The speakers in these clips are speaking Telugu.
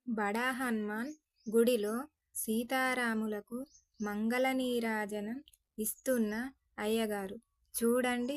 బడా హనుమాన్ గుడిలో సీతారాములకు మంగళ నీరాజనం ఇస్తున్న అయ్యగారు చూడండి.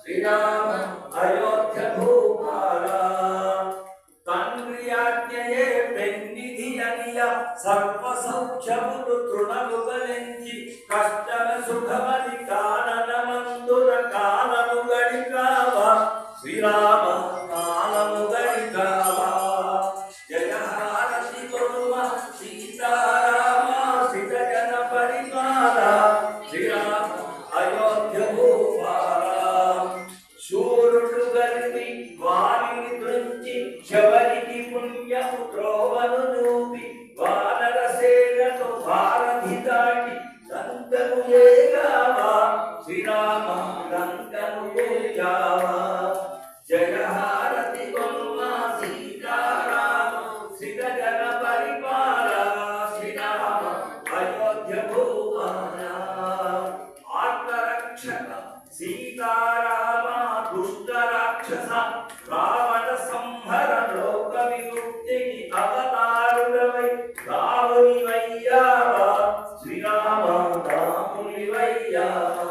శ్రీరామ అయోధ్య భూపాల తండ్రి ఆజ్ఞయే పెన్నిధి అనియ సర్వ సౌఖ్యములు తృణముగలించి కష్టమ సుఖమని కాననమందున కాలము గడికావా శ్రీరామ కాలము గడికావా జయ హారతి కొనుమ సీతారామ సిత జన పరిపాల శ్రీరామ అయోధ్య భూపాల శూరుడు గలిపి వారిని దృంచి శబరికి పుణ్యము త్రోవను చూపి వానర సేనను భారతి దాటి లంకను ఏగావా శ్రీరామ లంకను ఏగావా జయ హారతి కొనుమ సీతారామ సిత జన పరిపాల శ్రీరామ అయోధ్య భూపాల ఆత్మరక్షక సీతారామ దుష్ట రాక్షస రావణ సంహర లోక విముక్తికి అవతారుడవై రామునివయ్యావా శ్రీరామ రామునివయ్యావా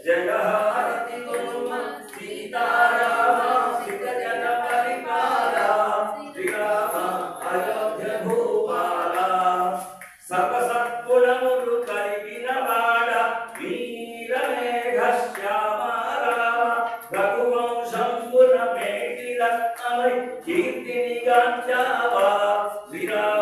జయ హారతి కొనుమ సీతారామ సిత జన పరిపాల శ్రీరామ అయోధ్య భూపాల సర్వసత్కులములు కలిగిన వాడ వీరమేఘ శ్యామ రామ రఘువంశంబున మేటి రత్నమై కీర్తిని గాంచావా శ్రీరామ